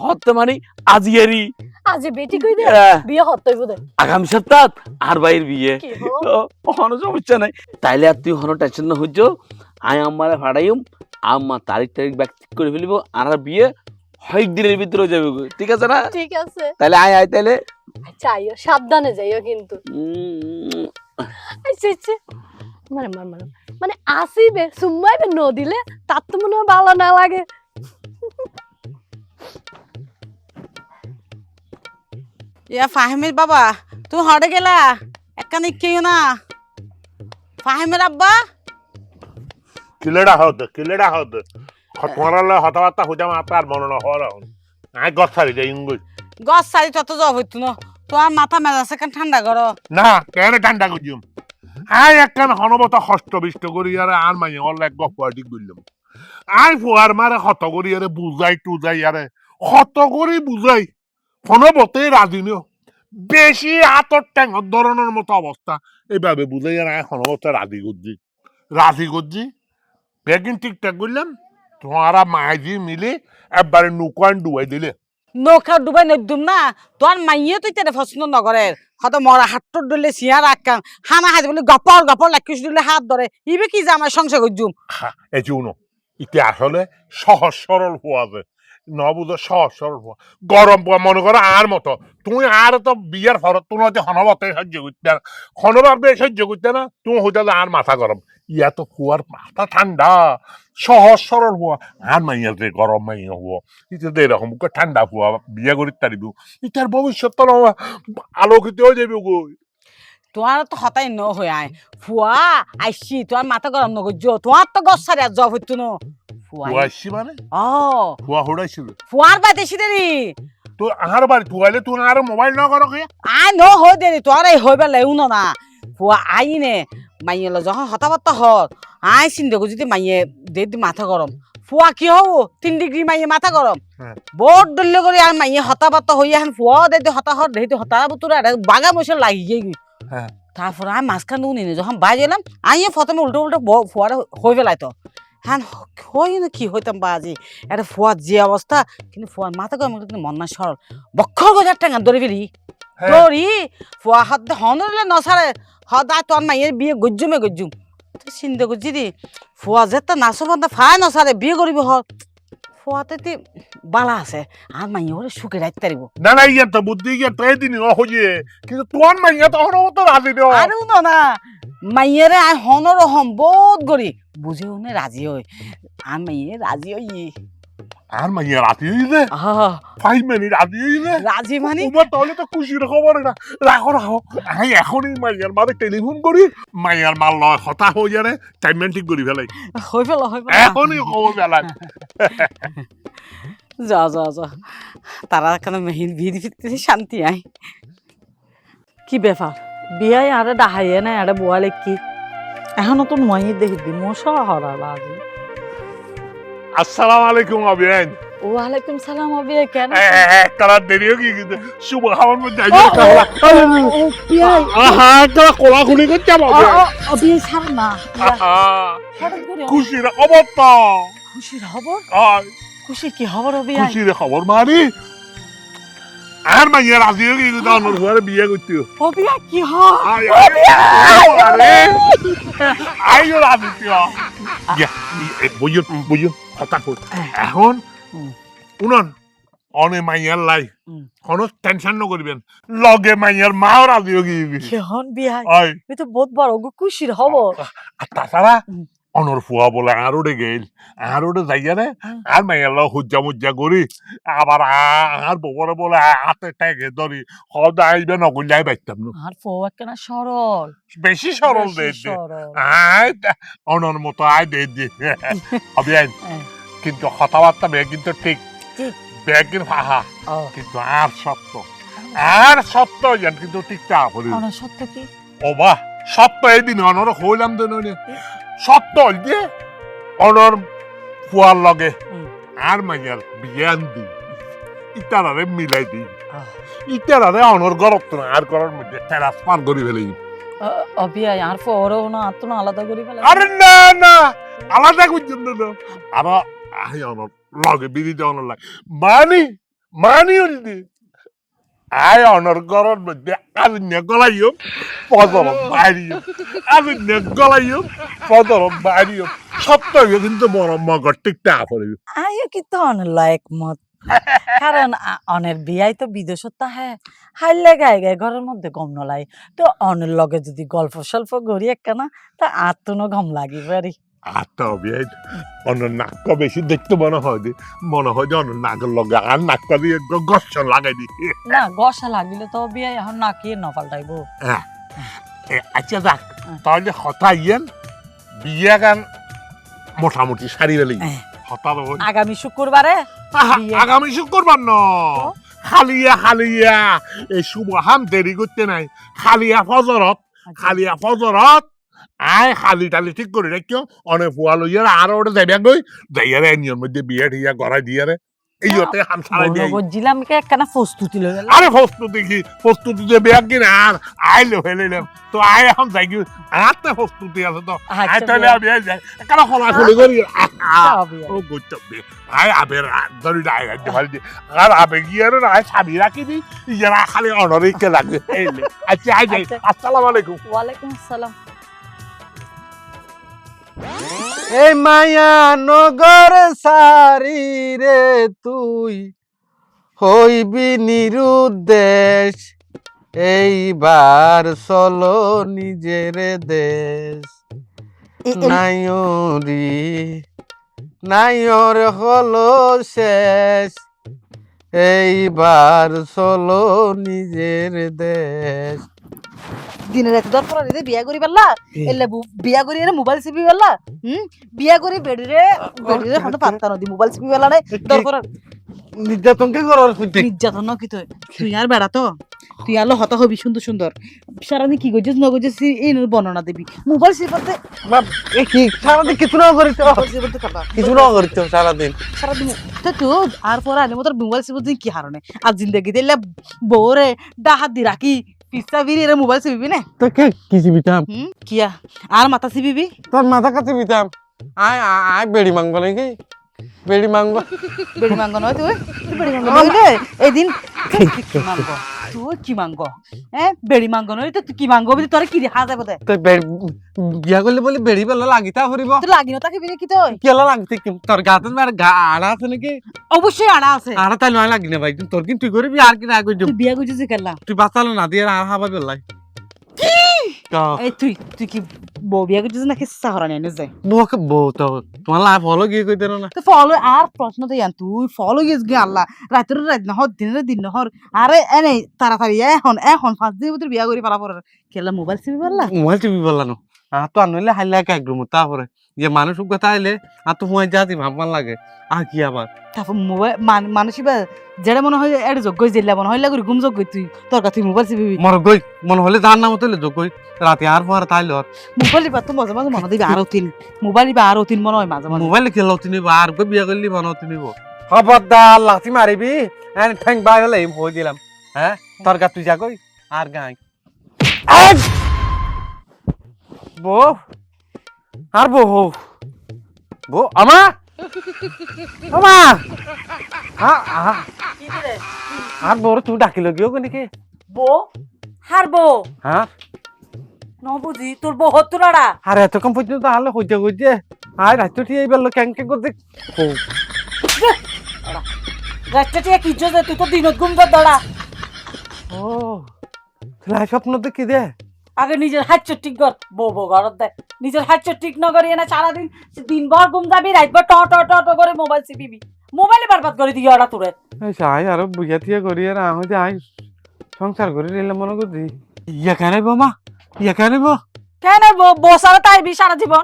[SPEAKER 1] হতে মানে আজিয়ারি
[SPEAKER 6] আজ বেটি কই দে বিয়ে হতই বুদে
[SPEAKER 1] আগামী সপ্তাহ আর ভাইয়ের বিয়ে
[SPEAKER 6] কি হো
[SPEAKER 1] কোনো সমস্যা নাই তাইলে আর তুই কোনো টেনশন না হইছো আই আমারে ফাড়াইম আম্মা তারিখ ব্যাগ ঠিক করে ফেলিব আর বিয়ে কয়েক দিনের ভিতরে হয়ে যাবে ঠিক আছে না
[SPEAKER 6] ঠিক আছে
[SPEAKER 1] তাহলে আয় তাহলে
[SPEAKER 6] চাইও সাবধানে যাইও কিন্তু আচ্ছা মানে আসিবে সুমাইবে ন দিলে তার তো মনে হয় ভালো না লাগে
[SPEAKER 5] ইয়া ফাহিমের বাবা তুই হড়ে গেলা একখানি কেউ না ফাহিমের আব্বা
[SPEAKER 2] কিলেডা হদ তোমার হতাবার্তা হয়ে যাবে আপনার মনে না হওয়ার আয় গছ ছাড়ি যাই ইঙ্গুই
[SPEAKER 5] গছ সারি তত জব হইতো না তোমার মাথা মেজাজ কেন ঠান্ডা করো
[SPEAKER 2] না কেন ঠান্ডা করছিম আয় একখান হনবত হষ্ট করি আর মাই অনেক গপাটি বললাম আয় ফুয়ার মারে হত করি বুঝাই টুজাই আরে হত করি বুঝাই হনবতে রাজি নিও বেশি হাতর ট্যাঙ্গর ধরনের মতো অবস্থা এইভাবে বুঝাই না এখন হতে রাজি করছি বেগিন ঠিকঠাক করলাম তোমারা মাঝি মিলে একবারে নুকান ডুবাই দিলে
[SPEAKER 5] নৌকা ডুবাই নদুম না তোর মাইয়ে তুই তেনে পছন্দ নগরের হয়তো মরা হাতটো দিলে সিয়া রাখাম হানা হাতে বলে গপর লাকিস দিলে হাত ধরে ইবে কি যে আমার সংসার করছুম
[SPEAKER 2] এই যে ইতি আসলে সহজ সরল হওয়া যায় নবুঝো সহজ সরল হওয়া গরম পোয়া মনে করো আর মতো তুমি আর তো বিয়ার ফরত তুমি হয়তো হনবাতে সহ্য করতে না হনবাতে সহ্য করতে না তুমি হইতে আর মাথা গরম ইয়া তো ফুয়ার মাথা ঠান্ডা সহজ সরল হওয়া আর মাইয়া যে গরম মাইয়া হওয়া ইতে তো এরকম ঠান্ডা হওয়া বিয়া করিতে পারিব ইটার ভবিষ্যৎ তো আলোকিত হয়ে যাবে গো
[SPEAKER 5] তোমার তো হতাই ন হয়ে আয় ফুয়া আইসি তোমার মাথা গরম নগর তোমার তো গছ সারি আর জব হইতো ন ফুয়া
[SPEAKER 2] ফুয়া আসছি মানে
[SPEAKER 5] ও
[SPEAKER 2] ফুয়া হুড়াইছিল
[SPEAKER 5] ফুয়ার বাদ এসি দেরি
[SPEAKER 2] তো আর বাড়ি তুয়াইলে তুই আর মোবাইল না করো কে
[SPEAKER 5] আয় ন হয়ে দেরি তোমার এই হয়ে বেলা উনো না ফুয়া আইনে মাইয়েলো যখন হতাবার্তা হত আয় চিন্তা করছি মাইয়ে দেদি মাথা গরম ফুয়া কি হব 3 ডিগ্রি মাইয়ে মাথা গরম
[SPEAKER 2] হ্যাঁ।
[SPEAKER 5] বোট ডল্লে করে আর মাইয়ে হতাবার্তা হইয়া এখন ফুয়া দেদি হতাহত দেদি হতাবতুরা বাগা বসে লাগি গিয়ে
[SPEAKER 2] হ্যাঁ।
[SPEAKER 5] তারপর আমি মাঝখান উনি যখন বাজ এলাম আইয়ে প্রথমে উল্টো ফুয়ারা হয়ে ফেলাই তো হ্যাঁ হই না কি হইতাম বাজি একটা ফুয়ার যে অবস্থা কিন্তু ফুয়ার মাথা গরম কিন্তু মন না সরল বক্ষর গজার টাঙ্গা ধরে ফেলি তোরই ফুয়া হাত হনলে নসারে হদ আয় তোর মাইয়ের বিয়ে গজ্জুমে গজ্জুম তো চিন্তা করছি রে ফুয়া যেটা নাচো বান্ধা ফায় নসারে বিয়ে করিব হ ফুয়াতে বালা আছে আর মাইয়ে ওরে সুখে রাখতে পারিব
[SPEAKER 2] না না ইয়া তো বুদ্ধি গিয়া তো এদিন হয়ে কিন্তু তোমার মাইয়া তো হনো তো রাজি দেও
[SPEAKER 5] আরে না মাইয়েরে আয় হনর হম বোধ করি বুঝে উনি রাজি হই আর মাইয়ে রাজি হই
[SPEAKER 2] আর মাইয়া রাজি হইলে 5 মিনিট রাজি হইলে
[SPEAKER 5] রাজি মানে
[SPEAKER 2] তোমার তাহলে তো খুশির খবর না রাখো আমি এখনই মাইয়ার মারে টেলিফোন করি মাইয়ার মাল লয় হতা হয়ে যারে টাইম ঠিক করি ফেলাই
[SPEAKER 5] হই ফেল
[SPEAKER 2] এখনই খবর ফেলাই
[SPEAKER 5] যা তারা কেন মেহিন ভিড় ফিরতে শান্তি আয় কি ব্যাপার বিয়ায় আরে ডাহাইয়ে না আরে বোয়ালে কি এখনো তো নয় দেখবি মশা হরা বাজি
[SPEAKER 2] আসসালামু আলাইকুম আবিয়ান
[SPEAKER 5] ওয়ালাইকুম সালাম অবিয়া কেন
[SPEAKER 2] তারা দেরিও কি কিন্তু শুভ খাবার মধ্যে
[SPEAKER 5] বিয়াই
[SPEAKER 2] আহা তারা কোলা খুলি করতে পারবে
[SPEAKER 5] অবিয়া ছাড় না
[SPEAKER 2] খুশির খবর তো
[SPEAKER 5] খুশির খবর
[SPEAKER 2] আয়
[SPEAKER 5] খুশি কি খবর অবিয়া
[SPEAKER 2] খুশির খবর মারি আর মাইয়া রাজি হয়ে গেল দানোর ঘরে বিয়ে করতে
[SPEAKER 5] অবিয়া কি হয়
[SPEAKER 2] আইও রাজি বুঝুন কথা কই এখন উনন অনে মাইয়ার লাই কোনো টেনশন নকরিবেন লগে মাইয়ার মাও রাজি হয়ে গিয়ে
[SPEAKER 5] কেহন বিয়া
[SPEAKER 2] আয়
[SPEAKER 5] এ তো বহুত বড় খুশির খবর
[SPEAKER 2] আর তাছাড়া অনর ফুয়া বলে আরোডে গেল আরোডে যাইয়া রে আর মাইয়ার লগ হুজ্জা মুজ্জা করি আবার আর ববরে বলে হাতে ট্যাগে ধরি হদ আইবে নগল যাই পাইতাম না
[SPEAKER 5] আর ফো একখানা সরল
[SPEAKER 2] বেশি সরল দে আয় অনর মতো আয় দে হবে কিন্তু কথাবার্তা বে কিন্তু ঠিক ব্যাগের ফাহা কিন্তু আর সত্য জান কিন্তু ঠিকটা করি
[SPEAKER 5] সত্য কি
[SPEAKER 2] ও বাহ সত্য এদিন অনর হইলাম তো নইলে সত্য যে অনর ফুয়ার লগে আর মাইয়ার বিয়ান দি ইতারারে মিলাই দি ইতারারে অনর গরত না আর করার মধ্যে ট্রান্সফার করি ফেলি
[SPEAKER 5] অবিয়াই আর ফোরও না আর তো আলাদা করি ফেলে
[SPEAKER 2] আরে না আলাদা করছেন না আর আই অনর লগে বিরিতে অনর লাগে মানি হইলি আই অনর গরর মধ্যে আর নেগলাইও পদর বাইরিও আর নেগলাইও পদর বাইরিও সত্য কিন্তু বড় মগর টিকটা পড়ে
[SPEAKER 5] আইও কি তো অনলাইক মত কারণ অনের বিয়াই তো বিদেশত হ্যাঁ হাইলে গায়ে ঘরের মধ্যে গম নলাই তো অনের লগে যদি গল্প সল্প গড়ি একখানা তা আর তো গম লাগি পারি
[SPEAKER 2] আত্মা বিয়ে অন্য নাক বেশি দেখতে মনে হয় যে অন্য নাকের লগে আর নাক দিয়ে গর্ষণ লাগাই দি
[SPEAKER 5] না গসা লাগিলে তো বিয়ে এখন নাকি নপাল্টাইবো
[SPEAKER 2] আচ্ছা যাক তাহলে হতা ইয়েন বিয়ে গান মোটামুটি সারি বেলি হতা
[SPEAKER 5] আগামী শুক্রবারে
[SPEAKER 2] আগামী শুক্রবার ন খালিয়া এই শুভাহাম দেরি করতে নাই খালিয়া ফজরত আয় খালি টালি ঠিক করে রাখিও অনেক ফুয়া লইয়ার আর ওটা যাইবা গই যাইয়ারে নিয়র মধ্যে বিয়ে ঠিয়া গড়াই দিয়ারে এইতে হাম সারাই দেই
[SPEAKER 5] বুঝছিলাম কে একখানা প্রস্তুতি লই গেল
[SPEAKER 2] আরে প্রস্তুতি যে ব্যাগ কিনা আর আইলো হেলিলাম তো আই এখন যাই কি আতে প্রস্তুতি আছে তো আই তাহলে আমি যাই কারা খোলা খুলি করি ও গুচ্ছবে আই আবের ধরি নাই গাইতে ভালদি আর আবে গিয়ার আই ছাবি রাখি দি ইয়ারা খালি অর্ডারই কে লাগে আচ্ছা আই যাই আসসালামু আলাইকুম
[SPEAKER 3] ওয়ালাইকুম আসসালাম।
[SPEAKER 4] এই মায়া নগর সারি রে তুই হইবি নিরুদ্দেশ এইবার চলো নিজের দেশ নাইরি নাইর হলো শেষ এইবার চলো নিজের দেশ
[SPEAKER 5] দিনে রাতে দরকার রে বিয়া করি পারলা এলে বিয়া করি এর মোবাইল চিপি পারলা বিয়া করি বেডিরে হতে পারতা নদী মোবাইল চিপি পারলা রে দরকার
[SPEAKER 4] নির্যাতনকে করার হইতে
[SPEAKER 5] নির্যাতন কিতো তুই আর বেড়া তো তুই আলো হত হবি সুন্দর সুন্দর সারাদিন কি করছিস ন করছিস এই বর্ণনা দিবি মোবাইল চিপাতে
[SPEAKER 4] কি সারাদিন কিছু না করিস
[SPEAKER 5] মোবাইল চিপাতে খাবা
[SPEAKER 4] কিছু না করিস সারাদিন
[SPEAKER 5] সারাদিন তো তুই আর পরে আলে মতো মোবাইল চিপাতে কি হারনে আর জিন্দগি দিলে বউরে ডাহাত দি রাখি পিস্তা বিরি এর মোবাইল চিপিবি না
[SPEAKER 4] তো কে কি চিবিতাম
[SPEAKER 5] কিয়া আর মাথা চিপিবি
[SPEAKER 4] তোর মাথা কাছে চিবিতাম আয় আয় বেড়ি মাংব নাকি বেড়ি মাংব
[SPEAKER 5] বেড়ি মাংগ নয় তুই তুই বেড়ি মাংগ নইলে এদিন কি মাংগ তুই কি মাংগ বেড়ি মাংগ নইলে তুই কি মাংগ বলি তোর কি দেখা যাবে দে
[SPEAKER 4] তো বিয়া করলে বলি বেড়ি বেলা লাগিতা ফুরিব
[SPEAKER 5] তুই লাগি না তাকে বিরে কি তুই
[SPEAKER 4] কেলা লাগতে তোর গাতে আর গা আড়া আছে নাকি
[SPEAKER 5] অবশ্যই আড়া আছে
[SPEAKER 4] আড়া তাই নয় লাগি না ভাই তোর কিন্তু তুই করবি আর কি না কই
[SPEAKER 5] তুই বিয়া করছিস কেলা
[SPEAKER 4] তুই বাঁচালো না দিয়ে আর হাবা বেলাই
[SPEAKER 5] এই তুই কি বউ বিয়া করছিস নাকি সাহরা নেনে যায়
[SPEAKER 4] বউকে বউ তো তোমার লাভ হলো গিয়ে কই দেন না
[SPEAKER 5] তো ফলো আর প্রশ্ন তো ইয়ান তুই ফলো গিস গে আল্লাহ রাতের রাত না হর দিনের দিন না হর আরে এনে তাড়াতাড়ি এখন 5 দিনের ভিতর বিয়া করি পারা পরে কেলা মোবাইল চিপি পারলা
[SPEAKER 4] মোবাইল টিভি বললানো আর তো আনলে হাইলা এক একদম তারপরে যে মানুষ কথা আইলে আর তো হুঁয়াই যাতি ভাবমান লাগে আর কি আবার
[SPEAKER 5] তারপর মোবাইল মানুষ যেটা মনে হয় এটা যোগ্য জিল্লা মনে হয় লাগি ঘুম যোগ্য তুই তোর কাছে মোবাইল চিপিবি
[SPEAKER 4] মর গই মনে হলে যার নাম হইলে যোগ কই রাতে আর পর তাইলে আর
[SPEAKER 5] মোবাইল দিবা তো মাঝে মাঝে মনে দিবি আরো তিন মোবাইল দিবা আরো তিন মনে হয় মাঝে মাঝে
[SPEAKER 4] মোবাইল খেলাও তিনি আর কই বিয়া করলি বানাও তিনি খবরদার লাথি মারিবি এন ঠ্যাং বাই হলে হই দিলাম হ্যাঁ তোর গা তুই যা কই আর গাই বউ আর বউ বউ আমা আমা আর বউ তুই ডাকিল গিয়েও নাকি
[SPEAKER 5] বউ হারবো
[SPEAKER 4] হ্যাঁ
[SPEAKER 5] ন বুঝি তোর বউ হতো না
[SPEAKER 4] আর এতক্ষণ পর্যন্ত তাহলে হইতে হইতে আর রাত্রে ঠিক এই বেললো ক্যাং ক্যাং করতে
[SPEAKER 5] রাতটা ঠিক কি জোরে তুই তো দিনত ঘুম কর দড়া
[SPEAKER 4] ও তাহলে স্বপ্ন দেখি দে
[SPEAKER 5] আগে নিজের হাত ঠিক কর বউ বউ ঘরত দে নিজের হাত ঠিক ন করি না সারাদিন দিনভর ঘুম যাবি রাতভর ট ট ট ট করে মোবাইল চিপিবি মোবাইলে বরবাদ করে দিই ওরা তোরে
[SPEAKER 4] আই আরো বুঝা থিয়া করি আর হইতে আই সংসার করে নিলাম মনে করছি ইয়া কেন বৌমা ইয়া কেন বউ
[SPEAKER 5] কেন বসারা তাই বি সারা জীবন